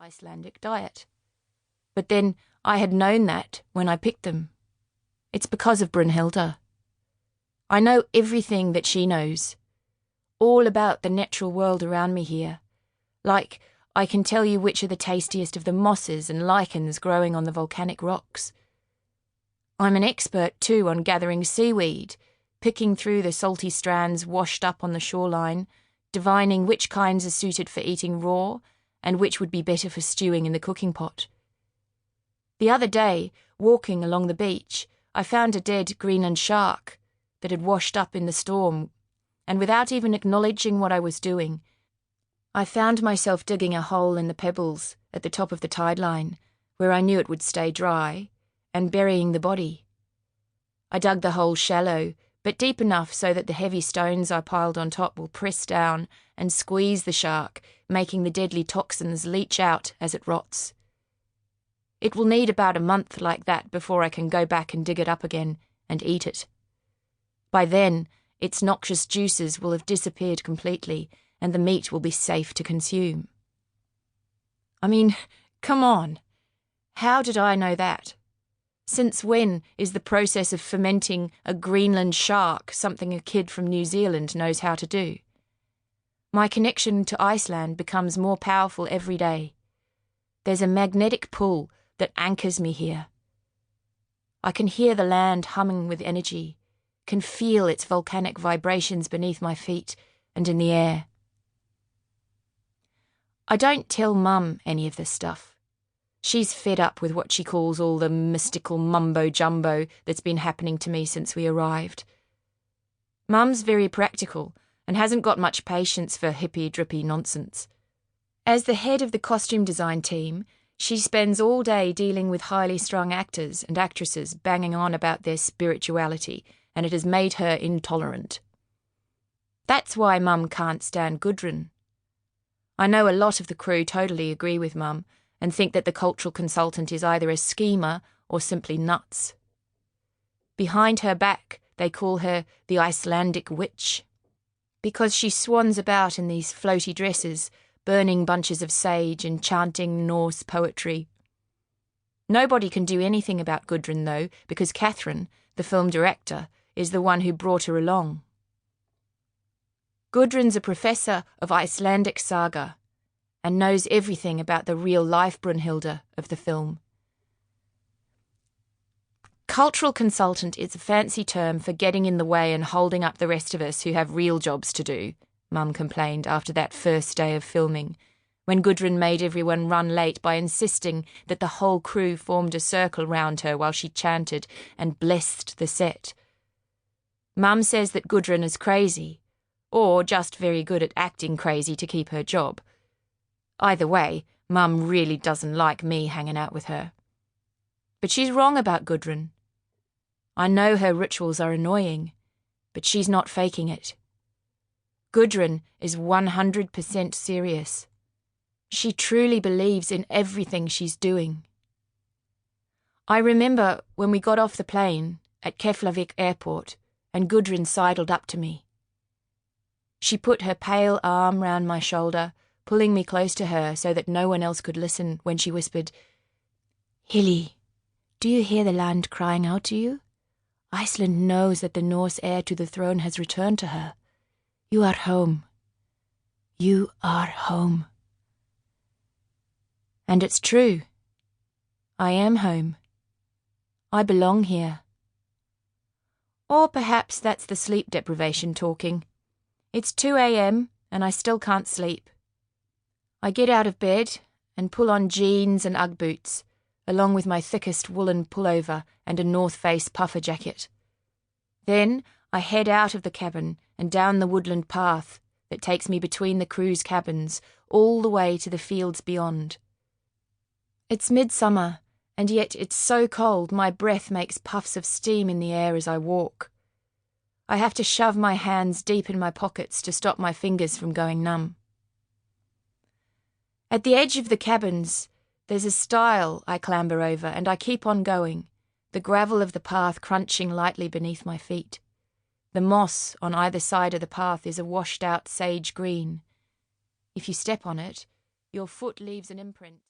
Icelandic diet. But then I had known that when I picked them. It's because of Brunhilda. I know everything that she knows, all about the natural world around me here. Like, I can tell you which are the tastiest of the mosses and lichens growing on the volcanic rocks. I'm an expert, too, on gathering seaweed, picking through the salty strands washed up on the shoreline, divining which kinds are suited for eating raw and which would be better for stewing in the cooking pot. The other day, walking along the beach, I found a dead Greenland shark that had washed up in the storm, and without even acknowledging what I was doing, I found myself digging a hole in the pebbles at the top of the tide line, where I knew it would stay dry, and burying the body. I dug the hole shallow, but deep enough so that the heavy stones I piled on top will press down and squeeze the shark, making the deadly toxins leach out as it rots. It will need about a month like that before I can go back and dig it up again and eat it. By then, its noxious juices will have disappeared completely, and the meat will be safe to consume. I mean, come on. How did I know that? Since when is the process of fermenting a Greenland shark something a kid from New Zealand knows how to do? My connection to Iceland becomes more powerful every day. There's a magnetic pull that anchors me here. I can hear the land humming with energy, can feel its volcanic vibrations beneath my feet and in the air. I don't tell Mum any of this stuff. She's fed up with what she calls all the mystical mumbo-jumbo that's been happening to me since we arrived. Mum's very practical and hasn't got much patience for hippy-drippy nonsense. As the head of the costume design team, she spends all day dealing with highly strung actors and actresses banging on about their spirituality, and it has made her intolerant. That's why Mum can't stand Gudrun. I know a lot of the crew totally agree with Mum and think that the cultural consultant is either a schemer or simply nuts. Behind her back, they call her the Icelandic witch, because she swans about in these floaty dresses, burning bunches of sage and chanting Norse poetry. Nobody can do anything about Gudrun, though, because Catherine, the film director, is the one who brought her along. Gudrun's a professor of Icelandic saga and knows everything about the real-life Brunhilda of the film. Cultural consultant is a fancy term for getting in the way and holding up the rest of us who have real jobs to do, Mum complained after that first day of filming, when Gudrun made everyone run late by insisting that the whole crew formed a circle round her while she chanted and blessed the set. Mum says that Gudrun is crazy, or just very good at acting crazy to keep her job. Either way, Mum really doesn't like me hanging out with her. But she's wrong about Gudrun. I know her rituals are annoying, but she's not faking it. Gudrun is 100% serious. She truly believes in everything she's doing. I remember when we got off the plane at Keflavik Airport and Gudrun sidled up to me. She put her pale arm round my shoulder, pulling me close to her so that no one else could listen when she whispered, "Hilly, do you hear the land crying out to you? Iceland knows that the Norse heir to the throne has returned to her. You are home. You are home." And it's true. I am home. I belong here. Or perhaps that's the sleep deprivation talking. It's 2 a.m. and I still can't sleep. I get out of bed and pull on jeans and Ugg boots, along with my thickest woolen pullover and a North Face puffer jacket. Then I head out of the cabin and down the woodland path that takes me between the crew's cabins all the way to the fields beyond. It's midsummer, and yet it's so cold my breath makes puffs of steam in the air as I walk. I have to shove my hands deep in my pockets to stop my fingers from going numb. At the edge of the cabins, there's a stile I clamber over, and I keep on going, the gravel of the path crunching lightly beneath my feet. The moss on either side of the path is a washed-out sage green. If you step on it, your foot leaves an imprint.